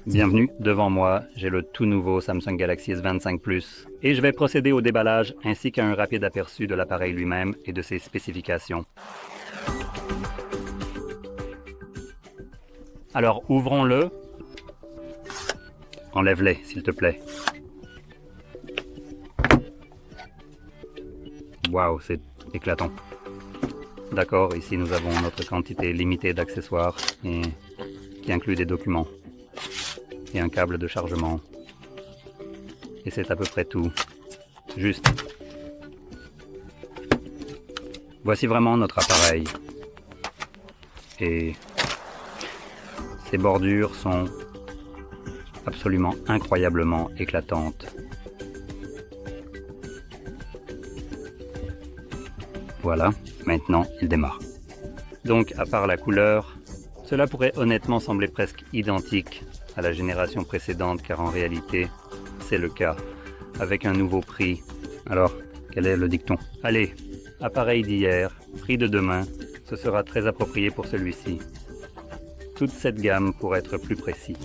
Bienvenue, devant moi, j'ai le tout nouveau Samsung Galaxy S25 Plus et je vais procéder au déballage ainsi qu'à un rapide aperçu de l'appareil lui-même et de ses spécifications. Alors ouvrons-le. Enlève-les, s'il te plaît. Waouh, c'est éclatant. D'accord, ici nous avons notre quantité limitée d'accessoires qui inclut des documents et un câble de chargement. Et c'est à peu près tout. Juste. Voici vraiment notre appareil. Et ses bordures sont absolument incroyablement éclatantes. Voilà, maintenant il démarre. Donc, à part la couleur, cela pourrait honnêtement sembler presque identique à la génération précédente, car en réalité, c'est le cas, avec un nouveau prix. Alors, quel est le dicton? Allez, appareil d'hier, prix de demain, ce sera très approprié pour celui-ci. Toute cette gamme pour être plus précis.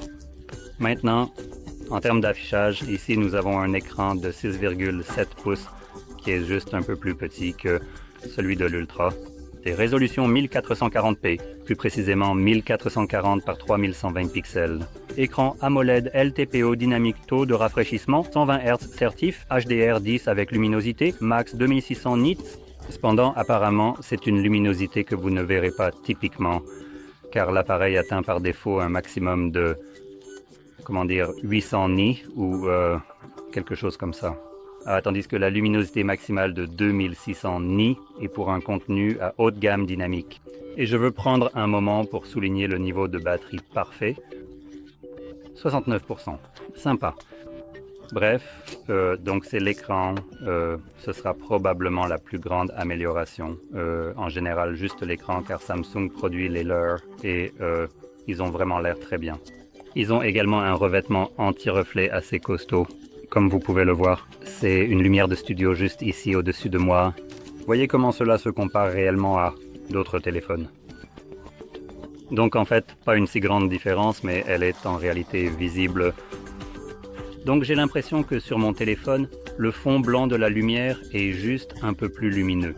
Maintenant, en termes d'affichage, ici nous avons un écran de 6,7 pouces qui est juste un peu plus petit que celui de l'Ultra. Des résolutions 1440p, plus précisément 1440 par 3120 pixels. Écran AMOLED LTPO dynamique taux de rafraîchissement, 120 Hz certif, HDR10 avec luminosité, max 2600 nits. Cependant, apparemment, c'est une luminosité que vous ne verrez pas typiquement, car l'appareil atteint par défaut un maximum de, 800 nits ou quelque chose comme ça. Tandis que la luminosité maximale de 2600 nits est pour un contenu à haute gamme dynamique. Et je veux prendre un moment pour souligner le niveau de batterie parfait. 69%. Sympa. Bref, donc c'est l'écran. Ce sera probablement la plus grande amélioration. En général, juste l'écran, car Samsung produit les leurs et ils ont vraiment l'air très bien. Ils ont également un revêtement anti-reflet assez costaud. Comme vous pouvez le voir, c'est une lumière de studio juste ici au-dessus de moi. Voyez comment cela se compare réellement à d'autres téléphones. Donc en fait, pas une si grande différence, mais elle est en réalité visible. Donc j'ai l'impression que sur mon téléphone, le fond blanc de la lumière est juste un peu plus lumineux.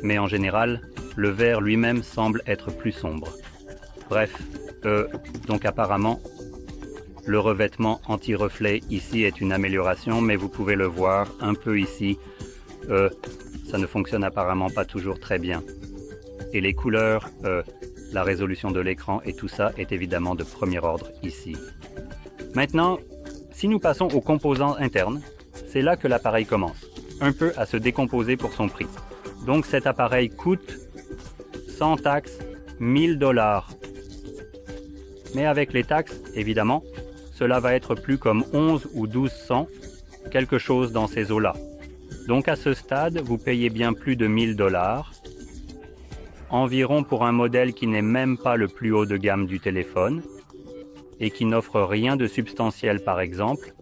Mais en général, le vert lui-même semble être plus sombre. Bref, donc apparemment, le revêtement anti-reflet ici est une amélioration, mais vous pouvez le voir un peu ici. Ça ne fonctionne apparemment pas toujours très bien. Et les couleurs, la résolution de l'écran et tout ça est évidemment de premier ordre ici. Maintenant, si nous passons aux composants internes, c'est là que l'appareil commence, un peu à se décomposer pour son prix. Donc cet appareil coûte, sans taxes, 1000 $. Mais avec les taxes, évidemment, cela va être plus comme 11 ou 1200, quelque chose dans ces eaux-là. Donc à ce stade, vous payez bien plus de 1000 $, environ pour un modèle qui n'est même pas le plus haut de gamme du téléphone, et qui n'offre rien de substantiel par exemple,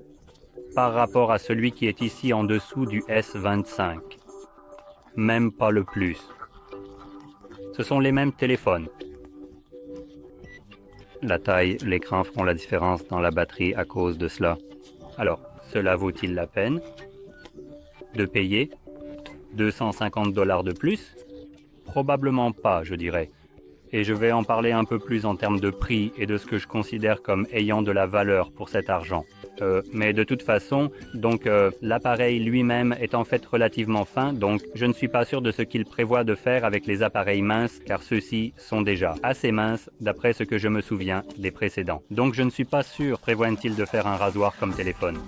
par rapport à celui qui est ici en dessous du S25. Même pas le plus. Ce sont les mêmes téléphones. La taille, l'écran feront la différence dans la batterie à cause de cela. Alors, cela vaut-il la peine de payer 250 $ de plus? Probablement pas, je dirais. Et je vais en parler un peu plus en termes de prix et de ce que je considère comme ayant de la valeur pour cet argent. Mais de toute façon, donc l'appareil lui-même est en fait relativement fin, donc je ne suis pas sûr de ce qu'il prévoit de faire avec les appareils minces, car ceux-ci sont déjà assez minces d'après ce que je me souviens des précédents. Donc je ne suis pas sûr, prévoit-il de faire un rasoir comme téléphone.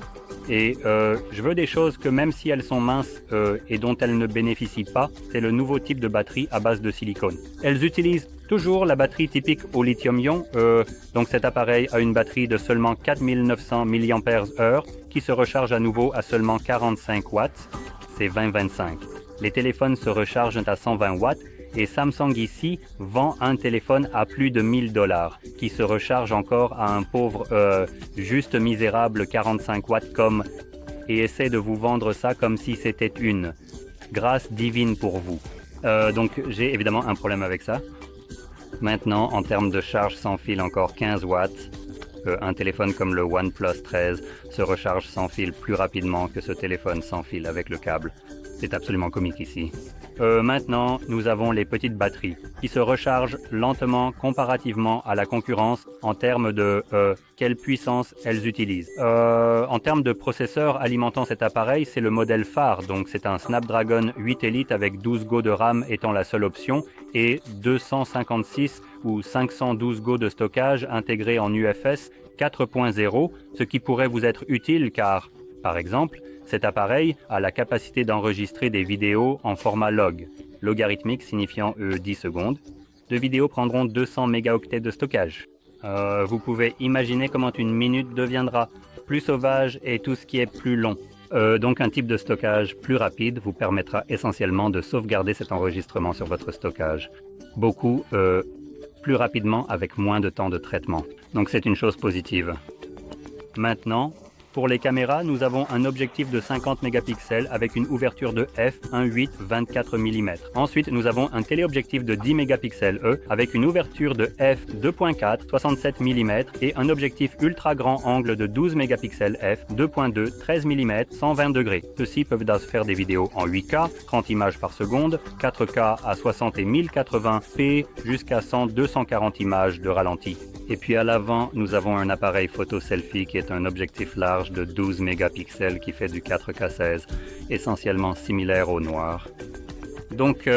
Et je veux des choses que même si elles sont minces et dont elles ne bénéficient pas, c'est le nouveau type de batterie à base de silicone. Elles utilisent toujours la batterie typique au lithium-ion, donc cet appareil a une batterie de seulement 4900 mAh qui se recharge à nouveau à seulement 45 watts, c'est 20-25. Les téléphones se rechargent à 120 watts et Samsung ici vend un téléphone à plus de 1000 $, qui se recharge encore à un pauvre, juste misérable 45 watts et essaie de vous vendre ça comme si c'était une grâce divine pour vous. Donc j'ai évidemment un problème avec ça. Maintenant, en termes de charge sans fil, encore 15 watts. Un téléphone comme le OnePlus 13 se recharge sans fil plus rapidement que ce téléphone sans fil avec le câble. C'est absolument comique ici. Maintenant, nous avons les petites batteries qui se rechargent lentement comparativement à la concurrence en termes de quelle puissance elles utilisent. En termes de processeur alimentant cet appareil, c'est le modèle phare, donc c'est un Snapdragon 8 Elite avec 12 Go de RAM étant la seule option et 256 ou 512 Go de stockage intégré en UFS 4.0, ce qui pourrait vous être utile car, par exemple, cet appareil a la capacité d'enregistrer des vidéos en format log, logarithmique signifiant 10 secondes. Deux vidéos prendront 200 mégaoctets de stockage. Vous pouvez imaginer comment une minute deviendra plus sauvage et tout ce qui est plus long. Donc un type de stockage plus rapide vous permettra essentiellement de sauvegarder cet enregistrement sur votre stockage. Beaucoup plus rapidement avec moins de temps de traitement. Donc c'est une chose positive. Maintenant, pour les caméras, nous avons un objectif de 50 mégapixels avec une ouverture de f 1.8 24 mm. Ensuite, nous avons un téléobjectif de 10 mégapixels avec une ouverture de f 2.4 67 mm et un objectif ultra grand angle de 12 mégapixels f 2.2 13 mm 120 degrés. Ceux-ci peuvent faire des vidéos en 8K, 30 images par seconde, 4K à 60 et 1080p jusqu'à 100-240 images de ralenti. Et puis à l'avant, nous avons un appareil photo selfie qui est un objectif large de 12 mégapixels qui fait du 4K16, essentiellement similaire au noir. Donc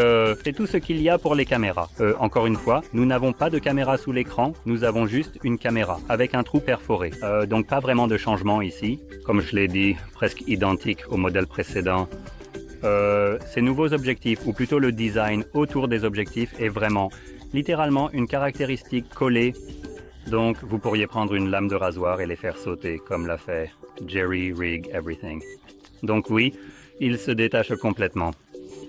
c'est tout ce qu'il y a pour les caméras. Encore une fois, nous n'avons pas de caméra sous l'écran, nous avons juste une caméra avec un trou perforé. Donc pas vraiment de changement ici. Comme je l'ai dit, presque identique au modèle précédent. Ces nouveaux objectifs, ou plutôt le design autour des objectifs, est vraiment littéralement une caractéristique collée. Donc, vous pourriez prendre une lame de rasoir et les faire sauter, comme l'a fait Jerry Rig Everything. Donc oui, ils se détachent complètement,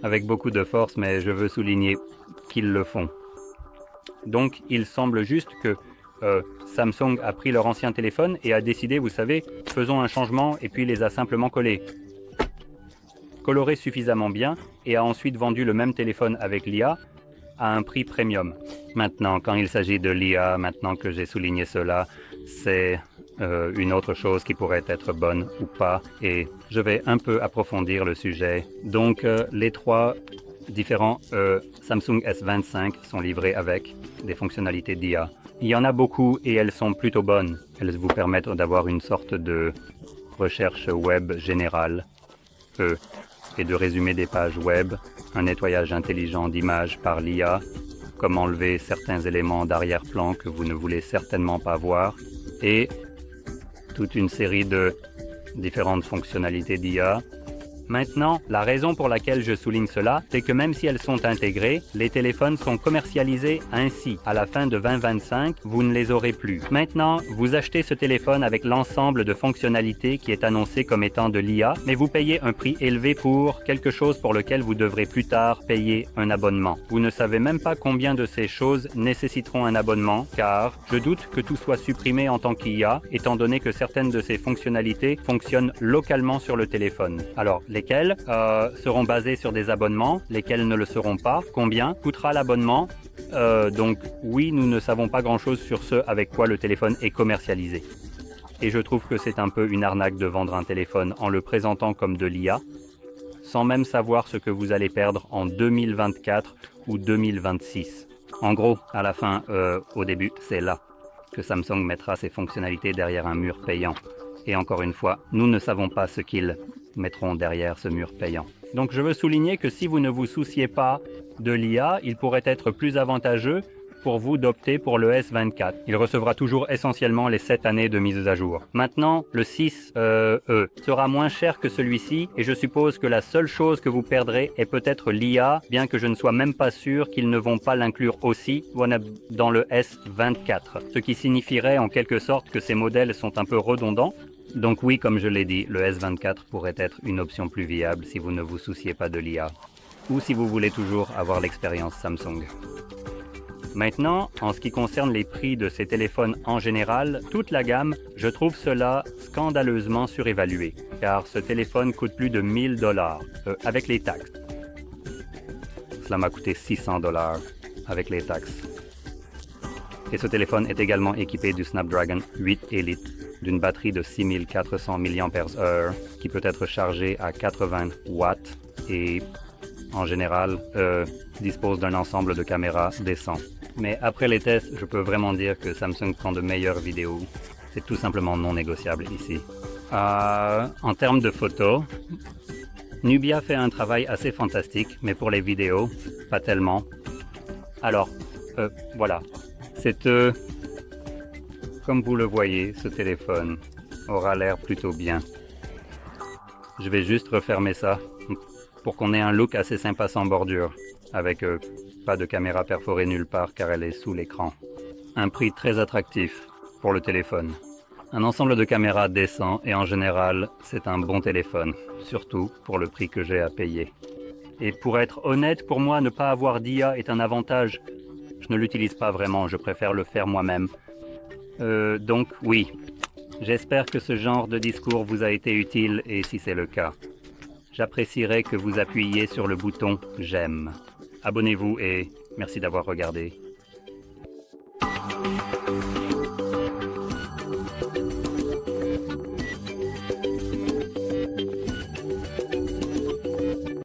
avec beaucoup de force, mais je veux souligner qu'ils le font. Donc, il semble juste que Samsung a pris leur ancien téléphone et a décidé, vous savez, faisons un changement et puis les a simplement collés. Coloré suffisamment bien et a ensuite vendu le même téléphone avec l'IA à un prix premium. Maintenant, quand il s'agit de l'IA, maintenant que j'ai souligné cela, c'est une autre chose qui pourrait être bonne ou pas, et je vais un peu approfondir le sujet. Donc, les trois différents Samsung S25 sont livrés avec des fonctionnalités d'IA. Il y en a beaucoup et elles sont plutôt bonnes. Elles vous permettent d'avoir une sorte de recherche web générale et de résumer des pages web, un nettoyage intelligent d'images par l'IA, comme enlever certains éléments d'arrière-plan que vous ne voulez certainement pas voir, et toute une série de différentes fonctionnalités d'IA. Maintenant, la raison pour laquelle je souligne cela, c'est que même si elles sont intégrées, les téléphones sont commercialisés ainsi. À la fin de 2025, vous ne les aurez plus. Maintenant, vous achetez ce téléphone avec l'ensemble de fonctionnalités qui est annoncé comme étant de l'IA, mais vous payez un prix élevé pour quelque chose pour lequel vous devrez plus tard payer un abonnement. Vous ne savez même pas combien de ces choses nécessiteront un abonnement, car je doute que tout soit supprimé en tant qu'IA, étant donné que certaines de ces fonctionnalités fonctionnent localement sur le téléphone. Alors, lesquels seront basés sur des abonnements, lesquels ne le seront pas, combien coûtera l'abonnement. Donc oui, nous ne savons pas grand-chose sur ce avec quoi le téléphone est commercialisé. Et je trouve que c'est un peu une arnaque de vendre un téléphone en le présentant comme de l'IA, sans même savoir ce que vous allez perdre en 2024 ou 2026. En gros, à la fin, au début, c'est là que Samsung mettra ses fonctionnalités derrière un mur payant. Et encore une fois, nous ne savons pas ce qu'ils mettront derrière ce mur payant. Donc je veux souligner que si vous ne vous souciez pas de l'IA, il pourrait être plus avantageux pour vous d'opter pour le S24. Il recevra toujours essentiellement les 7 années de mise à jour. Maintenant, le 6E sera moins cher que celui-ci et je suppose que la seule chose que vous perdrez est peut-être l'IA, bien que je ne sois même pas sûr qu'ils ne vont pas l'inclure aussi dans le S24. Ce qui signifierait en quelque sorte que ces modèles sont un peu redondants. Donc oui, comme je l'ai dit, le S24 pourrait être une option plus viable si vous ne vous souciez pas de l'IA, ou si vous voulez toujours avoir l'expérience Samsung. Maintenant, en ce qui concerne les prix de ces téléphones en général, toute la gamme, je trouve cela scandaleusement surévalué, car ce téléphone coûte plus de 1000 $ avec les taxes. Cela m'a coûté 600 $ avec les taxes. Et ce téléphone est également équipé du Snapdragon 8 Elite, d'une batterie de 6400 mAh qui peut être chargée à 80 watts et en général dispose d'un ensemble de caméras décent. Mais après les tests, je peux vraiment dire que Samsung prend de meilleures vidéos. C'est tout simplement non négociable ici. En termes de photos, Nubia fait un travail assez fantastique, mais pour les vidéos, pas tellement. Alors, voilà. C'est comme vous le voyez, ce téléphone aura l'air plutôt bien. Je vais juste refermer ça pour qu'on ait un look assez sympa sans bordure, avec pas de caméra perforée nulle part car elle est sous l'écran. Un prix très attractif pour le téléphone. Un ensemble de caméras décent et en général, c'est un bon téléphone, surtout pour le prix que j'ai à payer. Et pour être honnête, pour moi, ne pas avoir d'IA est un avantage. Je ne l'utilise pas vraiment, je préfère le faire moi-même. Donc oui, j'espère que ce genre de discours vous a été utile et si c'est le cas, j'apprécierais que vous appuyiez sur le bouton « J'aime ». Abonnez-vous et merci d'avoir regardé.